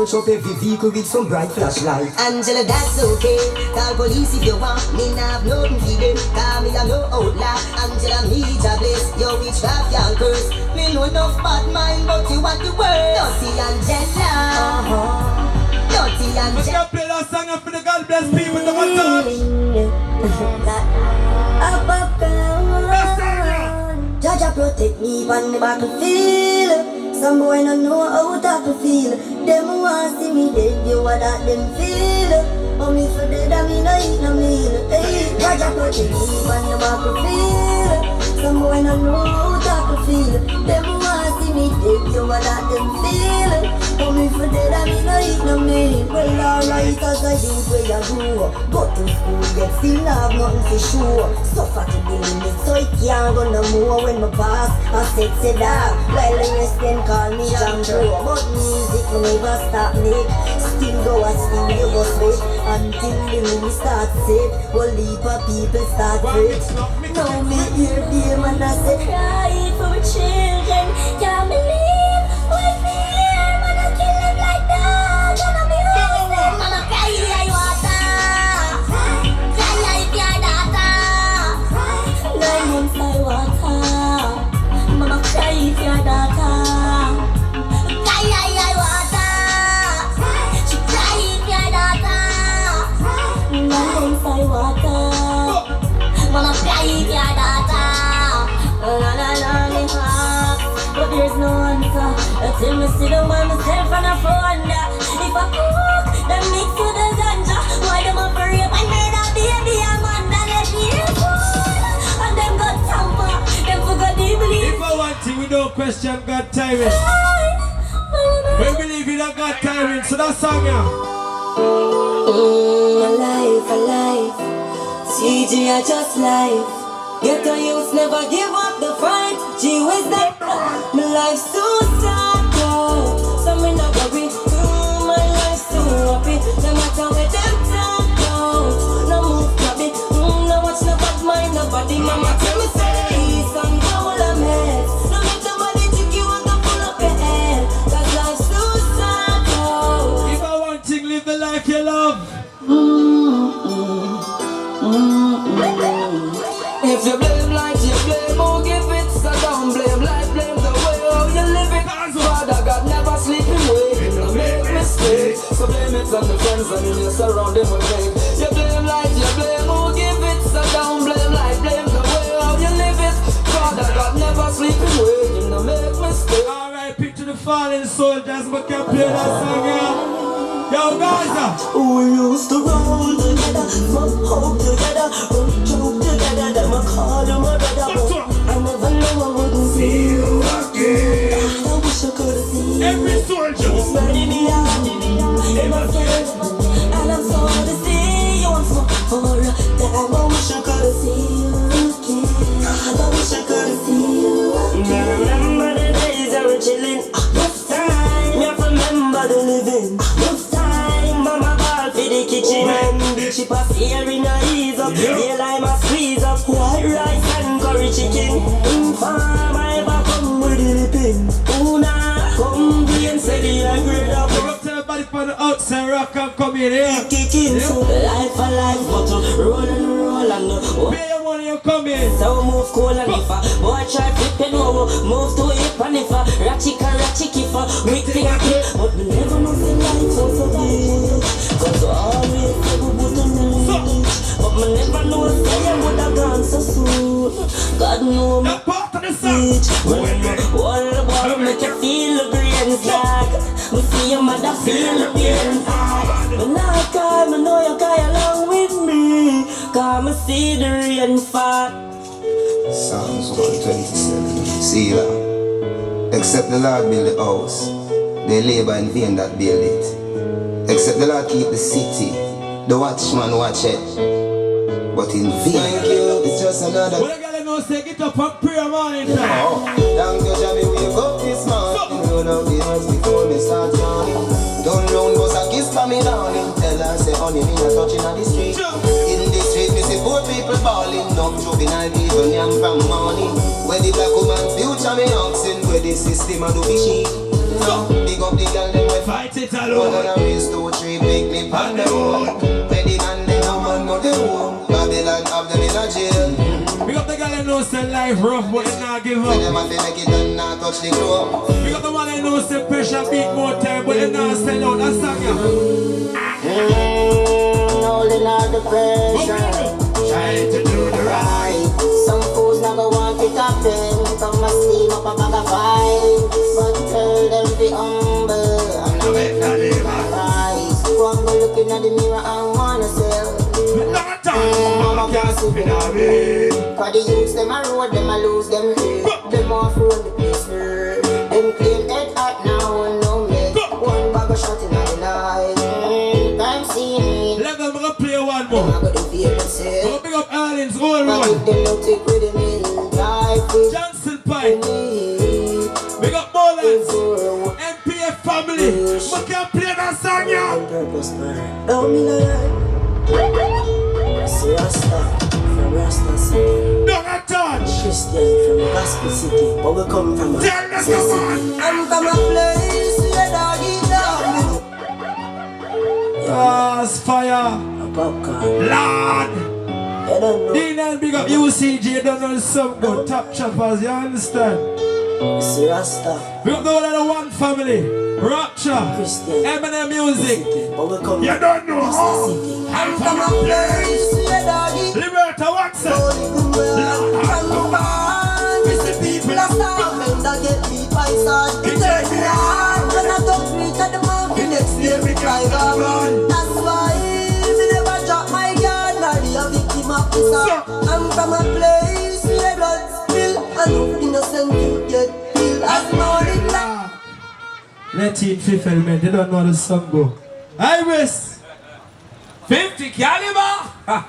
search up every vehicle with some bright flashlight. Angela, that's okay. Call police if you want. Me nah have nothing for them. Call me, I'm no outlaw. Angela, me jobless. Yo, which rap young curse. Me know enough bad mind, but you want the worst. Dirty Angela. Dirty Angela. We're gonna play that song for the God bless people to my touch. Up, Jaja protect me on the battlefield. Some boy no know how to feel. Them want see me dead, you what that them feel. Oh me for dead, I mean I eat no meal. Hey, Jaja protect me on the battlefield. Some boy no know how to feel. Them want see me dead, you what that them feel. Oh me for dead, I mean I eat no meal. Well alright as I do where I grew up. Go to school, yet still have nothing for sure. Suffer to the limit, so it can't go no more. When my pass, I said that. While the rest then call me Jam Joe. But music will never stop me. Still go a studio go sweat until the movie starts set. Whole heap of people start rich. Now me hear them and I say cry for children. Can't believe what me hear. Man I kill them like that. Gonna be home. Mama cry like water. Cry like your daughter. 9 months I water. Mama cry if your daughter. Cry like water. She cry if your daughter. 9 months I water. Mama cry if your daughter. La la la me heart, but there's no answer. Until me sit down by myself and I wonder if I cook, then mix with the ganja. Why them up for rape and murder baby and man that left me fool. And them got tamper, them forgot they believe. If I want to, we don't question God timing. We believe in a God timing, so that's song yeah. Alive. CG I just life. Get a youth, never give up the fight. Gee, where's that? My life's too sad, though. So me not worry. My life's too happy. No matter where them talk out. No move, grabby. No watch, no bad mind, nobody. Mama tell me say, some goal a mess. No make the money trick you want to pull up your head. Cause life's too sad, though. If I want to live the life you love. If you blame like you blame, oh give it. So don't blame like blame the way how you live it. Father God never sleeping way, he no make mistakes. So blame it on the friends and you surround him with fame. You blame like you blame, oh give it. So don't blame like blame the way how you live it. Father God never sleeping way, he no make mistakes. Alright, picture the fallen soldiers, but can't play that song yeah. Yo guys, we used to roll together, smoke hope together, run joke together. Them a call you my brother, but I never know I wouldn't see you again. I wish I could have seen you. every soldier. It's burning me out in my friend, and I'm sorry to see you once more. For a time, I wish I could have seen you again. I wish I could have seen you again. Remember the days I were chilling. This time, you remember the living. Mama ball for the kitchen and the chip of fear in her ease up. The lime a squeeze up. White rice and curry chicken. Farm I ever come with the pin. Una come be and say the angry up. Tell everybody from the outside rock and come in here. Kicking so life a life, but roll and pay your money you come in. so move cool and if a boy try flip it over, move to hip and if a ratchet if a wicked and kill. But we never know the life was so big. Cause we always never put on the limit. But we never know say I would have gone so soon. God know me. That part of the song. All the world make you feel the brains like. We see your mother feel the pain hard. But now I call, I know you cry along with me. Cause I see the rain fall. Psalms 127. See that? Except the Lord build the house, they labor in vain that build it. Except the Lord keep the city, the watchman watch it. But in vain, thank you, it's just another. What I gotta know say get up and pray morning time. Oh, thank you, Jamie, wake up this morning. Run out the house before me start yawning. Don't round bus a kiss for me darling. Tell her say honey me a touching on the street. In the street me see poor people balling. No juvenile people yam from morning. Where the black woman future me asking. Where the system a do fishy. No, big up the girl, them we Fight it One alone. on a race, 2, 3, picnic on the road. Where the man, they no man know the home. Babylon have them in a jail. Big up the girl that knows that life rough, but they not give When up. them have to make it and not touch the globe. Big up the one that knows the pressure beat more time, but they not sell out. That song, Holding out the pressure. Trying to do the right. Some fools never want it happen. Come and steam up a bag of fire. But tell them be humble. I'm not Make that live. rise. One go looking at the mirror and wanna sell. Not time. Can't see me now, babe. Cause the youths them a road, them a lose them head. Them off road the place where them claim head hot now and no make. One bag of shot in the night. Time scene. Let them go play one I more. got the feel and say. Go big up Arlen's whole But run. if them don't take with them in life with Johnson Pike. me. Big up Bowlands. MPF family. We can play that song, yeah. Purpose man. Don't me like see Rasta from Rasta City. Don't get touch. Christian from Gospel City. But we come from a Tell them the man. I'm from a place where doggy dog. Yes, fire. A popcorn. Lord. You don't know. D9 big up UCG. You don't know some good top choppers. You understand? See Rasta. Big up the one of the one family. Rapture. Christian. Eminem music. But we come You don't know. City. I'm from a place where doggy Liberta, what's up? from the barn. It's the people. Last time men that get beat by sword. It turn me on. When I don't reach at the mountain, next day me cry run. That's why me never drop my gun. Nor be a victim of the sun. I'm from a place where blood spill and no innocent youth get killed. As morning light. Let it fifth element. They don't know how the song go. Iris. 50 Caliba.